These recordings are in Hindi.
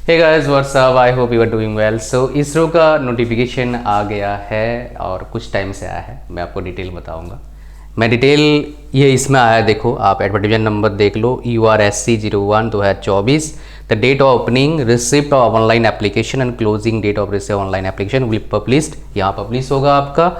Hey guys what's up, I hope you are doing well. So ISRO का नोटिफिकेशन आ गया है और कुछ टाइम से आया है। मैं आपको डिटेल बताऊंगा। मैं डिटेल ये इसमें आया है, देखो आप एडवर्टाइजमेंट नंबर देख लो, URSC01/2024। The date of opening, receipt of online application and closing date of receipt online application will published. यहाँ पब्लिश होगा आपका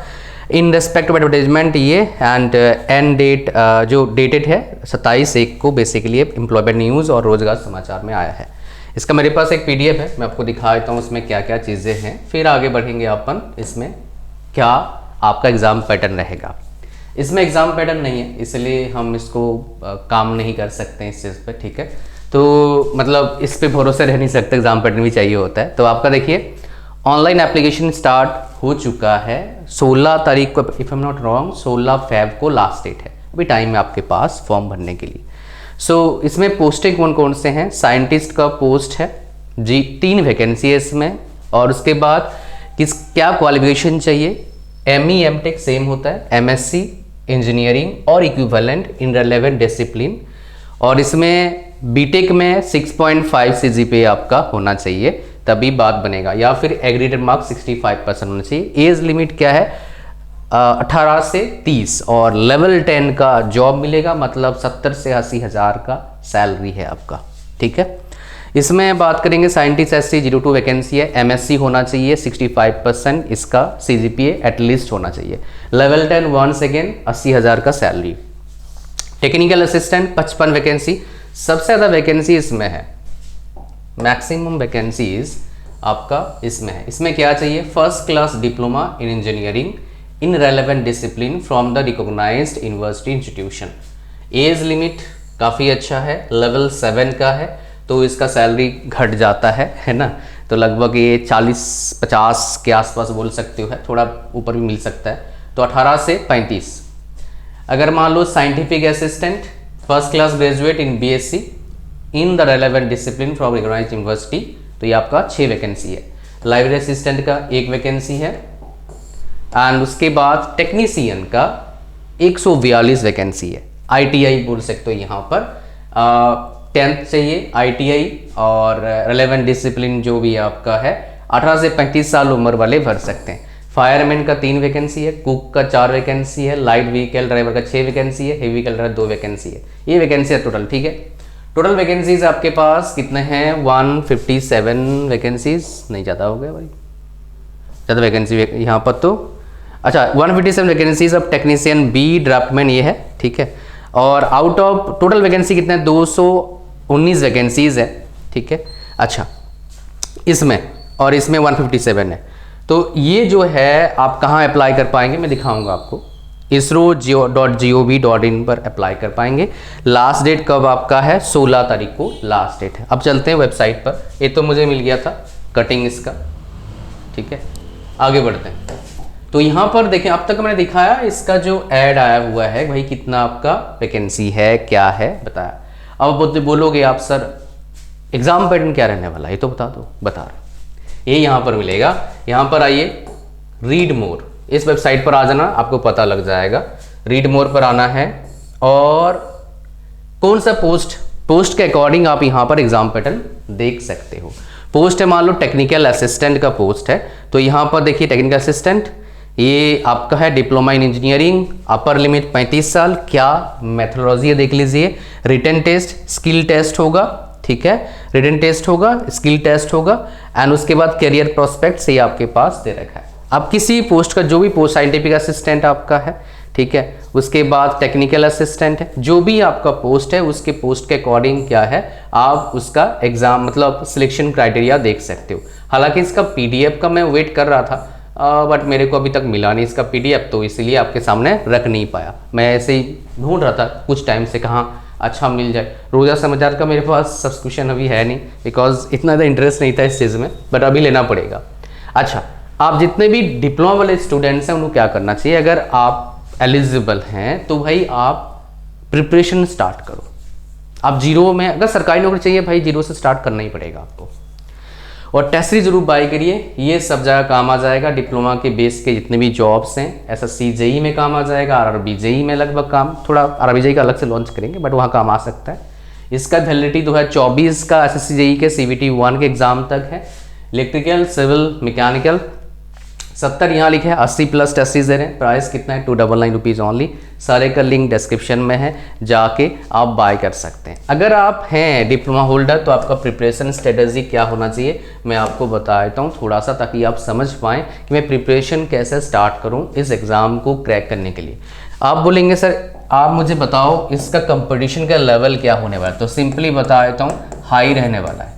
इन रेस्पेक्ट ऑफ एडवर्टाइजमेंट ये। एंड एंड डेट जो डेटेड है 27/1 को बेसिकली एम्प्लॉयमेंट न्यूज़ और रोजगार समाचार में आया है। इसका मेरे पास एक PDF है, मैं आपको दिखा देता हूँ उसमें क्या क्या चीज़ें हैं, फिर आगे बढ़ेंगे अपन। इसमें क्या आपका एग्ज़ाम पैटर्न रहेगा। इसमें एग्ज़ाम पैटर्न नहीं है, इसलिए हम इसको काम नहीं कर सकते इस चीज़ पे, ठीक है। तो मतलब इस पे भरोसे रह नहीं सकते, एग्ज़ाम पैटर्न भी चाहिए होता है। तो आपका देखिए ऑनलाइन एप्लीकेशन स्टार्ट हो चुका है 16 तारीख को, if I am not wrong 16 Feb को लास्ट डेट है। अभी टाइम है आपके पास फॉर्म भरने के लिए। इसमें पोस्टें कौन कौन से हैं? साइंटिस्ट का पोस्ट है जी, 3 वैकेंसी है इसमें। और उसके बाद क्या क्वालिफिकेशन चाहिए? ME MTech सेम होता है, MSc इंजीनियरिंग और इक्विवेलेंट इन रेलेवेंट डिसिप्लिन। और इसमें बीटेक में 6.5 CGPA आपका होना चाहिए, तभी बात बनेगा। या फिर एग्रीगेट मार्क्स 65% होना चाहिए। एज लिमिट क्या है? 18 से 30। और लेवल 10 का जॉब मिलेगा, मतलब 70 से 80 हज़ार का सैलरी है आपका, ठीक है। इसमें बात करेंगे साइंटिस्ट SC 02 वैकेंसी है। MSc होना चाहिए, 65% इसका CGPA एटलीस्ट होना चाहिए। लेवल 10 वंस अगेन 80 हज़ार का सैलरी। टेक्निकल असिस्टेंट 55 वैकेंसी, सबसे ज़्यादा वैकेंसी इसमें है, मैक्सिमम वैकेंसीज आपका इसमें है। इसमें क्या चाहिए? First class diploma in engineering in relevant discipline from the recognised university institution. Age limit काफ़ी अच्छा है, लेवल 7 का है, तो इसका सैलरी घट जाता है ना। तो लगभग ये 40-50 के आसपास बोल सकते हो, है थोड़ा ऊपर भी मिल सकता है। तो 18 से 35। अगर मान लो scientific assistant first class graduate in BSc in the relevant discipline from recognised university, तो ये आपका 6 वैकेंसी है। लाइब्रेरी असिस्टेंट का 1 वैकेंसी है। एंड उसके बाद टेक्नीशियन का 142 वैकेंसी है। ITI बोल सकते हो यहाँ पर, 10th चाहिए ITI और रेलेवेंट डिसिप्लिन जो भी आपका है। 18 से 35 साल उम्र वाले भर सकते हैं। फायरमैन का 3 वैकेंसी है, कुक का 4 वैकेंसी है, लाइट व्हीकल ड्राइवर का 6 वैकेंसी है, हेवी व्हीकल ड्राइवर 2 वैकेंसी है। ये वैकेंसी है टोटल, ठीक है। टोटल वैकेंसीज आपके पास कितने हैं? 157 वैकेंसीज, नहीं ज़्यादा हो गया भाई, ज़्यादा वैकेंसी यहाँ पर तो। अच्छा 157 vacancies of technician B draftsman ये है, ठीक है। और आउट ऑफ टोटल वैकेंसी कितने हैं? 219 वैकेंसीज है, ठीक है। अच्छा इसमें और इसमें 157 है। तो ये जो है आप कहाँ अप्लाई कर पाएंगे मैं दिखाऊंगा आपको। isro.gov.in पर अप्लाई कर पाएंगे। लास्ट डेट कब आपका है? 16 तारीख को लास्ट डेट है। अब चलते हैं वेबसाइट पर। ये तो मुझे मिल गया था कटिंग इसका, ठीक है। आगे बढ़ते हैं। तो यहाँ पर देखें, अब तक मैंने दिखाया इसका जो ऐड आया हुआ है भाई, कितना आपका वैकेंसी है, क्या है बताया। अब बोलोगे आप सर एग्जाम पैटर्न क्या रहने वाला है, ये तो बता दो। बता रहे ये यहाँ पर मिलेगा। यहाँ पर आइए, रीड मोर, इस वेबसाइट पर आ जाना, आपको पता लग जाएगा। रीड मोर पर आना है और कौन सा पोस्ट के अकॉर्डिंग आप यहाँ पर एग्जाम पैटर्न देख सकते हो। पोस्ट है मान लो टेक्निकल असिस्टेंट का पोस्ट है, तो यहाँ पर देखिए टेक्निकल असिस्टेंट ये आपका है diploma in engineering, upper limit 35 साल। क्या मेथोडोलॉजी है देख लीजिए। रिटन टेस्ट, स्किल टेस्ट होगा, ठीक है। रिटन टेस्ट होगा, स्किल टेस्ट होगा। एंड उसके बाद करियर प्रोस्पेक्ट ये आपके पास दे रखा है। अब किसी पोस्ट का जो भी पोस्ट, साइंटिफिक असिस्टेंट आपका है, ठीक है। उसके बाद टेक्निकल असिस्टेंट है, जो भी आपका पोस्ट है उसके पोस्ट के अकॉर्डिंग क्या है आप उसका एग्जाम मतलब सिलेक्शन क्राइटेरिया देख सकते हो। हालांकि इसका PDF का मैं वेट कर रहा था, बट मेरे को अभी तक मिला नहीं इसका PDF, तो इसलिए आपके सामने रख नहीं पाया। मैं ऐसे ही ढूंढ रहा था कुछ टाइम से कहाँ अच्छा मिल जाए। रोज़ा समाचार का मेरे पास सब्सक्रिप्शन अभी है नहीं, बिकॉज इतना ज़्यादा इंटरेस्ट नहीं था इस चीज़ में, बट अभी लेना पड़ेगा। अच्छा, आप जितने भी डिप्लोमा वाले स्टूडेंट्स हैं उनको क्या करना चाहिए? अगर आप एलिजिबल हैं तो भाई आप प्रिपरेशन स्टार्ट करो। आप जीरो में, अगर सरकारी नौकरी चाहिए भाई जीरो से स्टार्ट करना ही पड़ेगा आपको। और टेस्ट सीरीज जरूर बाय करिए, ये सब जगह काम आ जाएगा। डिप्लोमा के बेस के जितने भी जॉब्स हैं, SSC JEE में काम आ जाएगा, RRB JEE में लगभग काम, थोड़ा RRB JEE का अलग से लॉन्च करेंगे बट वहाँ काम आ सकता है। इसका वैलिडिटी 2024 का SSC JEE के CVT 1 के एग्जाम तक है। इलेक्ट्रिकल, सिविल, मैकेनिकल 70 यहाँ लिखे हैं, 80 प्लस टेस्टिस दे रहे हैं। प्राइस कितना है 299 रुपीज़ ओनली। सारे का लिंक डिस्क्रिप्शन में है, जाके आप बाय कर सकते हैं। अगर आप हैं डिप्लोमा होल्डर तो आपका प्रिपरेशन स्ट्रेटजी क्या होना चाहिए मैं आपको बता देता हूँ थोड़ा सा, ताकि आप समझ पाएँ कि मैं प्रिपरेशन कैसे स्टार्ट करूँ इस एग्ज़ाम को क्रैक करने के लिए। आप बोलेंगे सर आप मुझे बताओ इसका कंपटीशन का लेवल क्या होने वाला है, तो सिंपली बता देता हूँ हाई रहने वाला है।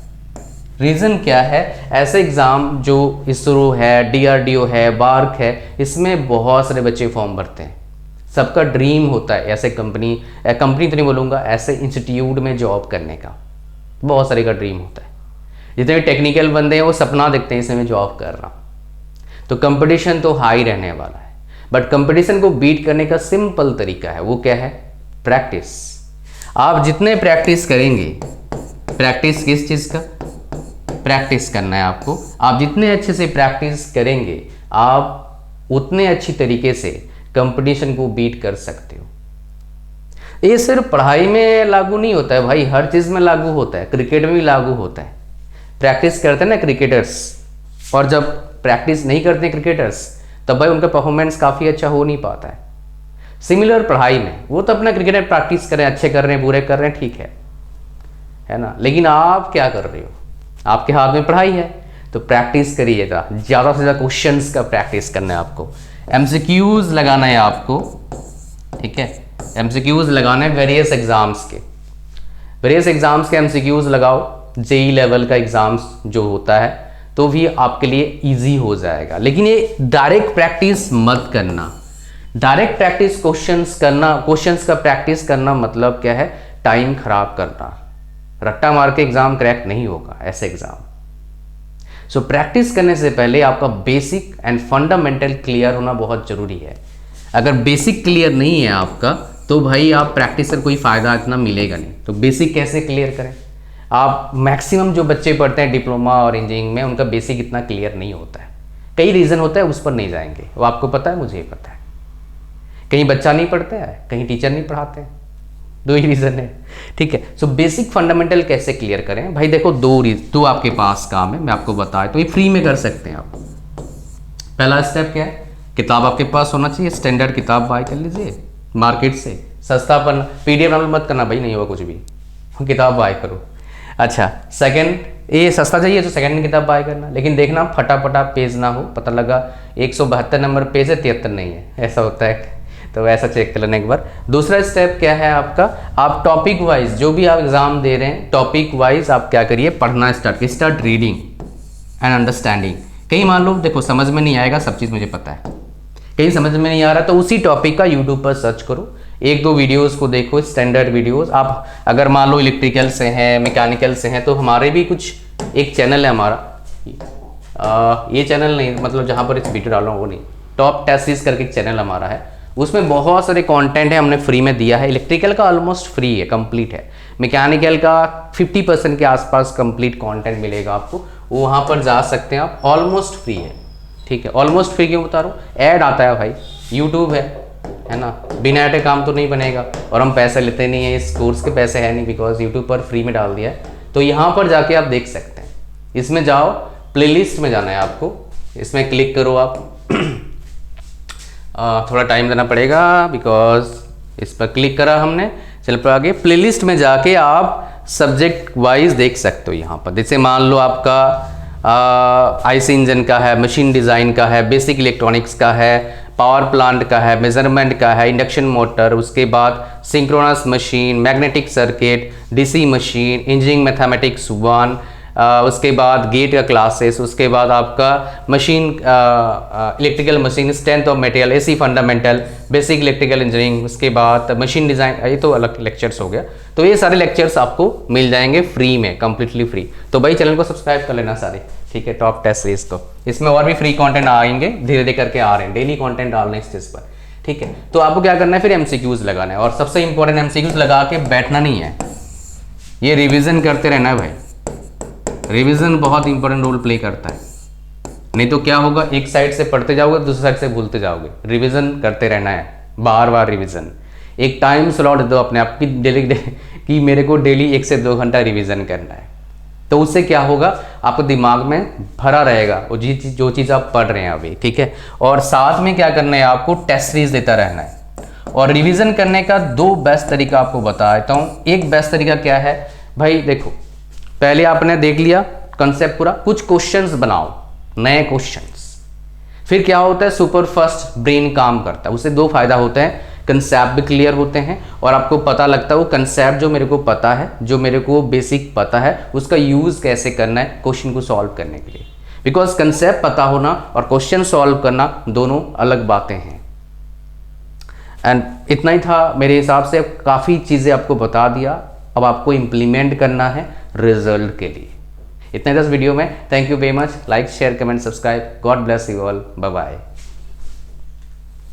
रीज़न क्या है, ऐसे एग्ज़ाम जो इसरो है, DRDO है, बार्क है, इसमें बहुत सारे बच्चे फॉर्म भरते हैं। सबका ड्रीम होता है ऐसे कंपनी तो नहीं बोलूँगा, ऐसे इंस्टीट्यूट में जॉब करने का बहुत सारे का ड्रीम होता है। जितने टेक्निकल बंदे हैं वो सपना देखते हैं इसमें मैं जॉब कर रहा हूँ। तो कंपटीशन तो हाई रहने वाला है, बट कंपटीशन को बीट करने का सिंपल तरीका है, वो क्या है, प्रैक्टिस। आप जितने प्रैक्टिस करेंगे, प्रैक्टिस किस चीज़ का, प्रैक्टिस करना है आपको। आप जितने अच्छे से प्रैक्टिस करेंगे आप उतने अच्छी तरीके से कंपटीशन को बीट कर सकते हो। ये सिर्फ पढ़ाई में लागू नहीं होता है भाई, हर चीज़ में लागू होता है, क्रिकेट में भी लागू होता है। प्रैक्टिस करते हैं ना क्रिकेटर्स, और जब प्रैक्टिस नहीं करते क्रिकेटर्स तब भाई उनका परफॉर्मेंस काफ़ी अच्छा हो नहीं पाता है। सिमिलर पढ़ाई में, वो तो अपना क्रिकेटर प्रैक्टिस करें, अच्छे कर रहे हैं, बुरे कर रहे हैं, ठीक है ना, लेकिन आप क्या कर रहे हो, आपके हाथ में पढ़ाई है, तो प्रैक्टिस करिएगा। ज़्यादा से ज़्यादा क्वेश्चंस का प्रैक्टिस करना है आपको, MCQs लगाना है आपको, ठीक है, MCQs लगाना है वेरियस एग्जाम्स के MCQs लगाओ। JEE लेवल का एग्जाम्स जो होता है तो भी आपके लिए इजी हो जाएगा। लेकिन ये डायरेक्ट प्रैक्टिस मत करना। डायरेक्ट प्रैक्टिस क्वेश्चंस का प्रैक्टिस करना मतलब क्या है, टाइम खराब करना। रट्टा मार के एग्जाम क्रैक नहीं होगा ऐसे एग्जाम। सो प्रैक्टिस करने से पहले आपका बेसिक एंड फंडामेंटल क्लियर होना बहुत जरूरी है। अगर बेसिक क्लियर नहीं है आपका तो भाई आप प्रैक्टिस से कोई फायदा इतना मिलेगा नहीं। तो बेसिक कैसे क्लियर करें, आप मैक्सिमम जो बच्चे पढ़ते हैं डिप्लोमा और इंजीनियरिंग में उनका बेसिक इतना क्लियर नहीं होता है। कई रीज़न होता है, उस पर नहीं जाएंगे, वो आपको पता है, मुझे पता है। कहीं बच्चा नहीं पढ़ता है, कहीं टीचर नहीं पढ़ाते हैं, 2 ही रीज़न है, ठीक है। सो बेसिक फंडामेंटल कैसे क्लियर करें भाई, देखो 2 आपके पास काम है, मैं आपको बताया तो ये फ्री में कर सकते हैं आप। पहला स्टेप क्या है, किताब आपके पास होना चाहिए, स्टैंडर्ड किताब बाय कर लीजिए मार्केट से, सस्ता पन PDF डाउनलोड मत करना भाई, नहीं होगा कुछ भी, किताब बाय करो। अच्छा, सेकंड, ये सस्ता चाहिए तो सेकंड किताब बाय करना, लेकिन देखना फटाफटा पेज ना हो, पता लगा 172 नंबर पेज है 73 नहीं है, ऐसा होता है, तो ऐसा चेक कर लेना एक बार। दूसरा स्टेप क्या है आपका, आप टॉपिक वाइज जो भी आप एग्जाम दे रहे हैं, टॉपिक वाइज आप क्या करिए, पढ़ना स्टार्ट रीडिंग एंड अंडरस्टैंडिंग। कहीं मान लो देखो समझ में नहीं आएगा, सब चीज़ मुझे पता है, कहीं समझ में नहीं आ रहा तो उसी टॉपिक का यूट्यूब पर सर्च करो, 1-2 वीडियोस को देखो, स्टैंडर्ड वीडियोस। आप अगर मान लो इलेक्ट्रिकल से हैं, मैकेनिकल से हैं, तो हमारे भी कुछ एक चैनल है हमारा, ये चैनल नहीं, मतलब जहाँ पर इस वीडियो डाल रहा हूँ वो नहीं, टॉप टेस्टिस करके एक चैनल हमारा है, उसमें बहुत सारे कंटेंट है, हमने फ्री में दिया है। इलेक्ट्रिकल का ऑलमोस्ट फ्री है, कंप्लीट है। मैकेनिकल का 50% के आसपास कंप्लीट कंटेंट मिलेगा आपको, वहाँ पर जा सकते हैं आप, ऑलमोस्ट फ्री है, ठीक है। ऑलमोस्ट फ्री क्यों बता रहा हूँ, ऐड आता है भाई, यूट्यूब है ना, बिना ऐड काम तो नहीं बनेगा, और हम पैसे लेते नहीं है, इस कोर्स के पैसे है नहीं, बिकॉज यूट्यूब पर फ्री में डाल दिया है। तो यहाँ पर जाके आप देख सकते हैं, इसमें जाओ, प्लेलिस्ट में जाना है आपको, इसमें क्लिक करो आप थोड़ा टाइम देना पड़ेगा बिकॉज इस पर क्लिक करा हमने, चल पर आगे प्लेलिस्ट में जाके आप सब्जेक्ट वाइज देख सकते हो। यहाँ पर जैसे मान लो आपका IC इंजन का है, मशीन डिज़ाइन का है, बेसिक इलेक्ट्रॉनिक्स का है, पावर प्लांट का है, मेजरमेंट का है, इंडक्शन मोटर, उसके बाद synchronous machine, magnetic circuit, DC machine, engineering mathematics 1, उसके बाद गेट का क्लासेस, उसके बाद आपका machine electrical machine, strength of material, AC fundamental, basic electrical engineering, उसके बाद मशीन डिज़ाइन, ये तो अलग लेक्चर्स हो गया। तो ये सारे लेक्चर्स आपको मिल जाएंगे फ्री में, कम्प्लीटली फ्री। तो भाई चैनल को सब्सक्राइब कर लेना सारे, ठीक है, टॉप टेस्ट सीरीज को। इसमें और भी फ्री कंटेंट आएंगे, धीरे धीरे करके आ रहे हैं, डेली कंटेंट डाल रहे हैं इस चीज़ पर, ठीक है। तो आपको क्या करना है, फिर MCQs लगाना है, और सबसे इंपॉर्टेंट MCQs लगा के बैठना नहीं है, ये रिविजन करते रहना है भाई। रिवीजन बहुत इंपॉर्टेंट रोल प्ले करता है, नहीं तो क्या होगा, एक साइड से पढ़ते जाओगे दूसरी साइड से भूलते जाओगे। रिवीजन करते रहना है, बार बार रिवीजन। एक टाइम स्लॉट दो अपने आप की डेली कि मेरे को डेली 1 से 2 घंटा रिवीजन करना है। तो उससे क्या होगा, आपको दिमाग में भरा रहेगा वो जो चीज़ आप पढ़ रहे हैं अभी, ठीक है। और साथ में क्या करना है, आपको टेस्ट सीरीज देता रहना है। और रिवीजन करने का 2 बेस्ट तरीका आपको बता देता हूँ। एक बेस्ट तरीका क्या है भाई, देखो पहले आपने देख लिया कंसेप्ट पूरा, कुछ क्वेश्चंस बनाओ, नए क्वेश्चंस। फिर क्या होता है, सुपर फास्ट ब्रेन काम करता है। उससे 2 फायदा होते हैं, कंसेप्ट भी क्लियर होते हैं और आपको पता लगता है वो कंसेप्ट जो मेरे को पता है, जो मेरे को बेसिक पता है, उसका यूज़ कैसे करना है क्वेश्चन को सॉल्व करने के लिए। बिकॉज कंसेप्ट पता होना और क्वेश्चन सॉल्व करना दोनों अलग बातें हैं। एंड इतना ही था मेरे हिसाब से, काफ़ी चीज़ें आपको बता दिया, अब आपको इम्प्लीमेंट करना है रिजल्ट के लिए। इतना ही था इस वीडियो में। Thank you very much. Like share comment subscribe. God bless you all. Bye bye.